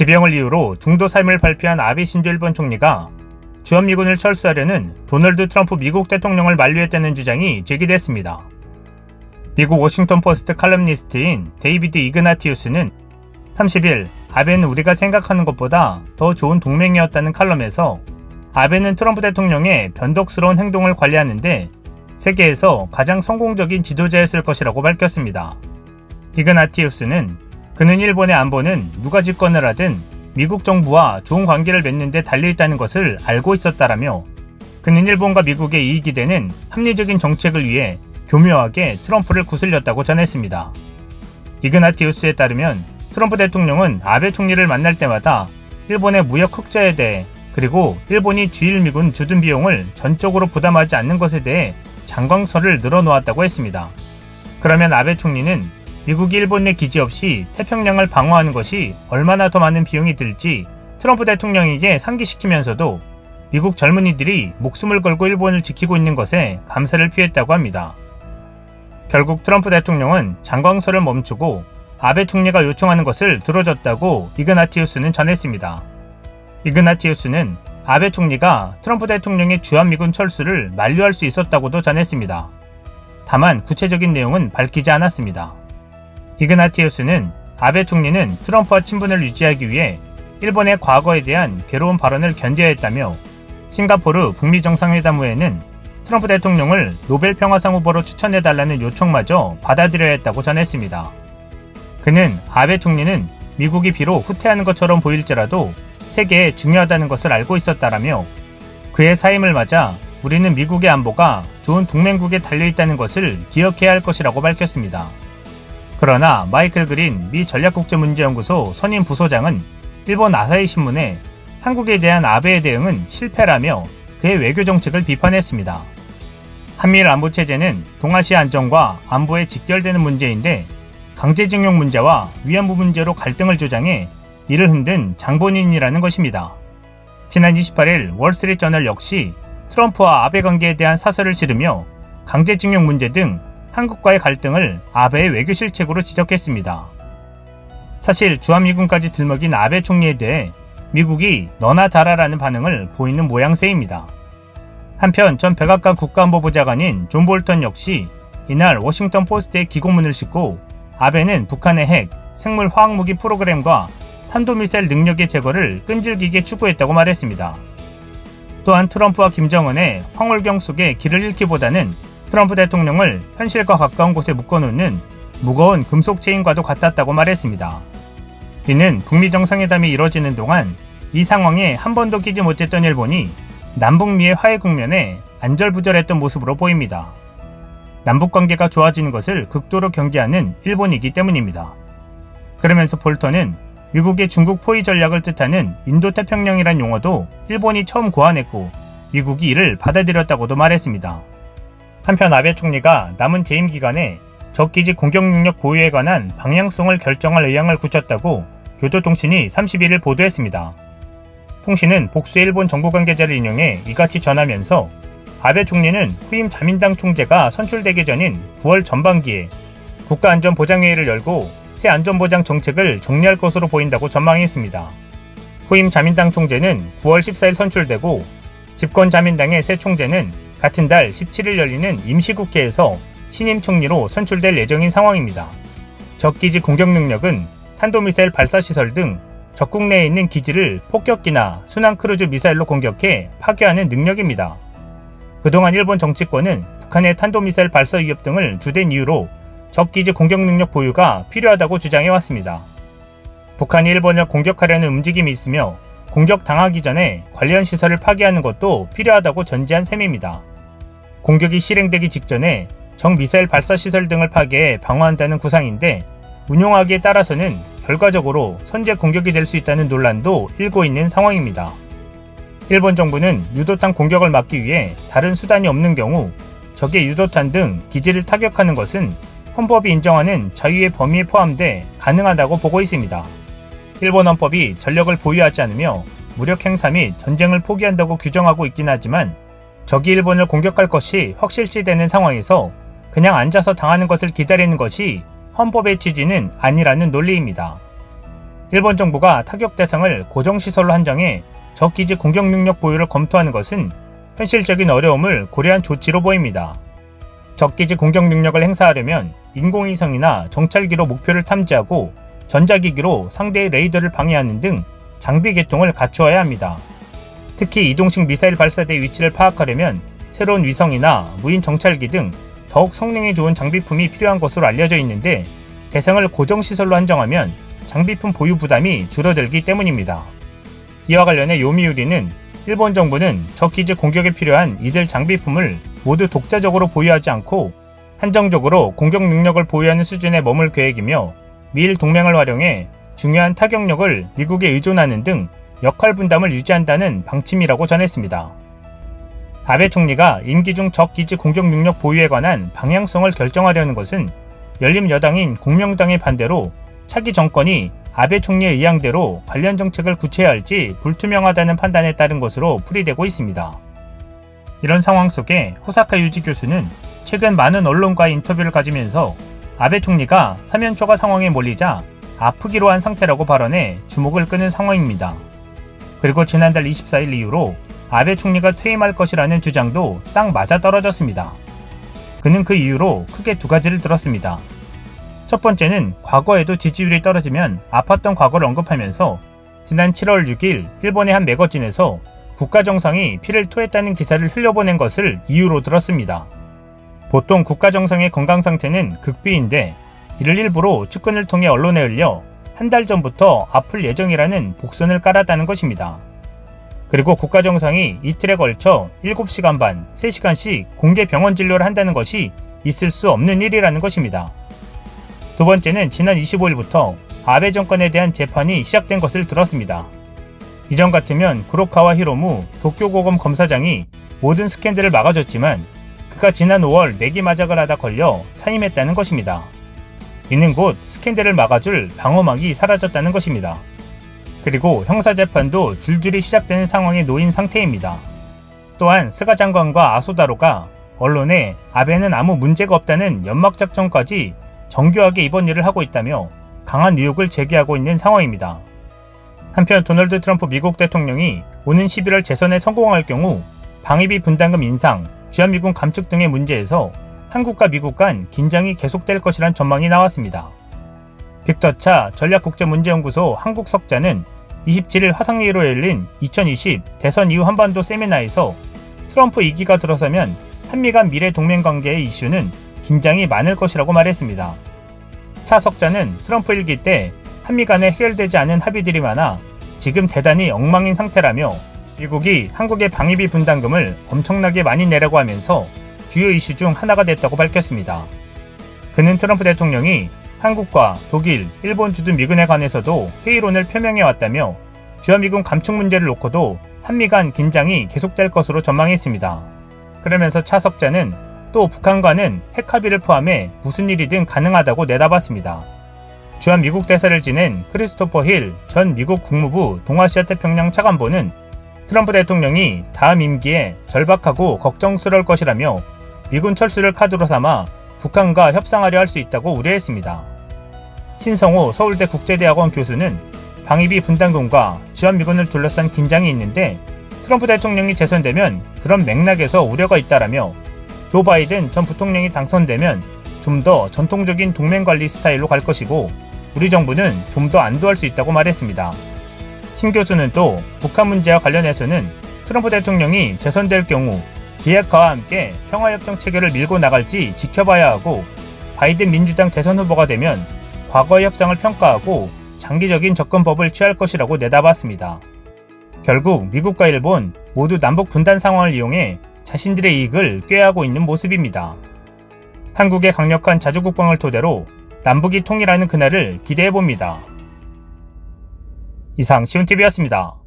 지병을 이유로 중도 사임을 발표한 아베 신조 일본 총리가 주한미군을 철수하려는 도널드 트럼프 미국 대통령을 만류했다는 주장이 제기됐습니다. 미국 워싱턴 포스트 칼럼니스트인 데이비드 이그나티우스는 30일 아베는 우리가 생각하는 것보다 더 좋은 동맹이었다는 칼럼에서 아베는 트럼프 대통령의 변덕스러운 행동을 관리하는데 세계에서 가장 성공적인 지도자였을 것이라고 밝혔습니다. 이그나티우스는 그는 일본의 안보는 누가 집권을 하든 미국 정부와 좋은 관계를 맺는 데 달려있다는 것을 알고 있었다라며 그는 일본과 미국의 이익이 되는 합리적인 정책을 위해 교묘하게 트럼프를 구슬렸다고 전했습니다. 이그나티우스에 따르면 트럼프 대통령은 아베 총리를 만날 때마다 일본의 무역 흑자에 대해 그리고 일본이 주일미군 주둔 비용을 전적으로 부담하지 않는 것에 대해 장광설을 늘어놓았다고 했습니다. 그러면 아베 총리는 미국이 일본 내 기지 없이 태평양을 방어하는 것이 얼마나 더 많은 비용이 들지 트럼프 대통령에게 상기시키면서도 미국 젊은이들이 목숨을 걸고 일본을 지키고 있는 것에 감사를 표했다고 합니다. 결국 트럼프 대통령은 장광설을 멈추고 아베 총리가 요청하는 것을 들어줬다고 이그나티우스는 전했습니다. 이그나티우스는 아베 총리가 트럼프 대통령의 주한미군 철수를 만류할 수 있었다고도 전했습니다. 다만 구체적인 내용은 밝히지 않았습니다. 이그나티우스는 아베 총리는 트럼프와 친분을 유지하기 위해 일본의 과거에 대한 괴로운 발언을 견뎌야 했다며 싱가포르 북미 정상회담 후에는 트럼프 대통령을 노벨 평화상 후보로 추천해달라는 요청마저 받아들여야 했다고 전했습니다. 그는 아베 총리는 미국이 비록 후퇴하는 것처럼 보일지라도 세계에 중요하다는 것을 알고 있었다라며 그의 사임을 맞아 우리는 미국의 안보가 좋은 동맹국에 달려있다는 것을 기억해야 할 것이라고 밝혔습니다. 그러나 마이클 그린 미 전략국제문제연구소 선임 부소장은 일본 아사히 신문에 한국에 대한 아베의 대응은 실패라며 그의 외교 정책을 비판했습니다. 한미일 안보체제는 동아시아 안정과 안보에 직결되는 문제인데 강제징용 문제와 위안부 문제로 갈등을 조장해 이를 흔든 장본인이라는 것입니다. 지난 28일 월스트리트저널 역시 트럼프와 아베 관계에 대한 사설을 실으며 강제징용 문제 등 한국과의 갈등을 아베의 외교 실책으로 지적했습니다. 사실 주한미군까지 들먹인 아베 총리에 대해 미국이 너나 잘하라는 반응을 보이는 모양새입니다. 한편 전 백악관 국가안보보좌관인 존 볼턴 역시 이날 워싱턴 포스트에 기고문을 싣고 아베는 북한의 핵, 생물 화학무기 프로그램과 탄도미사일 능력의 제거를 끈질기게 추구했다고 말했습니다. 또한 트럼프와 김정은의 황홀경 속에 길을 잃기보다는 트럼프 대통령을 현실과 가까운 곳에 묶어놓는 무거운 금속 체인과도 같았다고 말했습니다. 이는 북미 정상회담이 이뤄지는 동안 이 상황에 한 번도 끼지 못했던 일본이 남북미의 화해 국면에 안절부절했던 모습으로 보입니다. 남북관계가 좋아지는 것을 극도로 경계하는 일본이기 때문입니다. 그러면서 볼턴은 미국의 중국 포위 전략을 뜻하는 인도태평양이란 용어도 일본이 처음 고안했고 미국이 이를 받아들였다고도 말했습니다. 한편 아베 총리가 남은 재임 기간에 적기지 공격 능력 보유에 관한 방향성을 결정할 의향을 굳혔다고 교도통신이 31일 보도했습니다. 통신은 복수의 일본 정부 관계자를 인용해 이같이 전하면서 아베 총리는 후임 자민당 총재가 선출되기 전인 9월 전반기에 국가안전보장회의를 열고 새 안전보장 정책을 정리할 것으로 보인다고 전망했습니다. 후임 자민당 총재는 9월 14일 선출되고 집권 자민당의 새 총재는 같은 달 17일 열리는 임시국회에서 신임 총리로 선출될 예정인 상황입니다. 적기지 공격 능력은 탄도미사일 발사시설 등 적국 내에 있는 기지를 폭격기나 순항크루즈 미사일로 공격해 파괴하는 능력입니다. 그동안 일본 정치권은 북한의 탄도미사일 발사 위협 등을 주된 이유로 적기지 공격 능력 보유가 필요하다고 주장해왔습니다. 북한이 일본을 공격하려는 움직임이 있으며 공격당하기 전에 관련 시설을 파괴하는 것도 필요하다고 전제한 셈입니다. 공격이 실행되기 직전에 적 미사일 발사시설 등을 파괴해 방어한다는 구상인데 운용하기에 따라서는 결과적으로 선제 공격이 될 수 있다는 논란도 일고 있는 상황입니다. 일본 정부는 유도탄 공격을 막기 위해 다른 수단이 없는 경우 적의 유도탄 등 기지를 타격하는 것은 헌법이 인정하는 자유의 범위에 포함돼 가능하다고 보고 있습니다. 일본 헌법이 전력을 보유하지 않으며 무력 행사 및 전쟁을 포기한다고 규정하고 있긴 하지만 적이 일본을 공격할 것이 확실시되는 상황에서 그냥 앉아서 당하는 것을 기다리는 것이 헌법의 취지는 아니라는 논리입니다. 일본 정부가 타격 대상을 고정시설로 한정해 적기지 공격 능력 보유를 검토하는 것은 현실적인 어려움을 고려한 조치로 보입니다. 적기지 공격 능력을 행사하려면 인공위성이나 정찰기로 목표를 탐지하고 전자기기로 상대의 레이더를 방해하는 등 장비 계통을 갖추어야 합니다. 특히 이동식 미사일 발사대 위치를 파악하려면 새로운 위성이나 무인 정찰기 등 더욱 성능이 좋은 장비품이 필요한 것으로 알려져 있는데 대상을 고정시설로 한정하면 장비품 보유 부담이 줄어들기 때문입니다. 이와 관련해 요미우리는 일본 정부는 적기지 공격에 필요한 이들 장비품을 모두 독자적으로 보유하지 않고 한정적으로 공격 능력을 보유하는 수준에 머물 계획이며 미일 동맹을 활용해 중요한 타격력을 미국에 의존하는 등 역할 분담을 유지한다는 방침이라고 전했습니다. 아베 총리가 임기 중 적기지 공격 능력 보유에 관한 방향성을 결정하려는 것은 열린 여당인 공명당의 반대로 차기 정권이 아베 총리의 의향대로 관련 정책을 구체화할지 불투명하다는 판단에 따른 것으로 풀이되고 있습니다. 이런 상황 속에 호사카 유지 교수는 최근 많은 언론과의 인터뷰를 가지면서 아베 총리가 사면초가 상황에 몰리자 아프기로 한 상태라고 발언해 주목을 끄는 상황입니다. 그리고 지난달 24일 이후로 아베 총리가 퇴임할 것이라는 주장도 딱 맞아떨어졌습니다. 그는 그 이유로 크게 두 가지를 들었습니다. 첫 번째는 과거에도 지지율이 떨어지면 아팠던 과거를 언급하면서 지난 7월 6일 일본의 한 매거진에서 국가정상이 피를 토했다는 기사를 흘려보낸 것을 이유로 들었습니다. 보통 국가정상의 건강상태는 극비인데 이를 일부러 측근을 통해 언론에 흘려 한 달 전부터 아플 예정이라는 복선을 깔았다는 것입니다. 그리고 국가정상이 이틀에 걸쳐 7시간 반, 3시간씩 공개 병원 진료를 한다는 것이 있을 수 없는 일이라는 것입니다. 두 번째는 지난 25일부터 아베 정권에 대한 재판이 시작된 것을 들었습니다. 이전 같으면 구로카와 히로무 도쿄고검 검사장이 모든 스캔들을 막아줬지만 그가 지난 5월 내기 마작을 하다 걸려 사임했다는 것입니다. 이는 곧 스캔들을 막아줄 방어막이 사라졌다는 것입니다. 그리고 형사재판도 줄줄이 시작되는 상황에 놓인 상태입니다. 또한 스가 장관과 아소다로가 언론에 아베는 아무 문제가 없다는 연막작전까지 정교하게 이번 일을 하고 있다며 강한 의혹을 제기하고 있는 상황입니다. 한편 도널드 트럼프 미국 대통령이 오는 11월 재선에 성공할 경우 방위비 분담금 인상, 주한미군 감축 등의 문제에서 한국과 미국 간 긴장이 계속될 것이란 전망이 나왔습니다. 빅터 차 전략국제문제연구소 한국석자는 27일 화상회의로 열린 2020 대선 이후 한반도 세미나에서 트럼프 2기가 들어서면 한미 간 미래 동맹 관계의 이슈는 긴장이 많을 것이라고 말했습니다. 차 석자는 트럼프 1기 때 한미 간에 해결되지 않은 합의들이 많아 지금 대단히 엉망인 상태라며 미국이 한국의 방위비 분담금을 엄청나게 많이 내라고 하면서 주요 이슈 중 하나가 됐다고 밝혔습니다. 그는 트럼프 대통령이 한국과 독일, 일본 주둔 미군에 관해서도 회의론을 표명해왔다며 주한미군 감축 문제를 놓고도 한미 간 긴장이 계속될 것으로 전망했습니다. 그러면서 차 석자는 또 북한과는 핵 합의를 포함해 무슨 일이든 가능하다고 내다봤습니다. 주한미국 대사를 지낸 크리스토퍼 힐 전 미국 국무부 동아시아 태평양 차관보는 트럼프 대통령이 다음 임기에 절박하고 걱정스러울 것이라며 미군 철수를 카드로 삼아 북한과 협상하려 할 수 있다고 우려했습니다. 신성호 서울대 국제대학원 교수는 방위비 분담금과 주한미군을 둘러싼 긴장이 있는데 트럼프 대통령이 재선되면 그런 맥락에서 우려가 있다라며 조 바이든 전 부통령이 당선되면 좀 더 전통적인 동맹관리 스타일로 갈 것이고 우리 정부는 좀 더 안도할 수 있다고 말했습니다. 신 교수는 또 북한 문제와 관련해서는 트럼프 대통령이 재선될 경우 비핵화와 함께 평화협정 체결을 밀고 나갈지 지켜봐야 하고 바이든 민주당 대선 후보가 되면 과거의 협상을 평가하고 장기적인 접근법을 취할 것이라고 내다봤습니다. 결국 미국과 일본 모두 남북 분단 상황을 이용해 자신들의 이익을 꾀하고 있는 모습입니다. 한국의 강력한 자주국방을 토대로 남북이 통일하는 그날을 기대해봅니다. 이상 시온TV였습니다.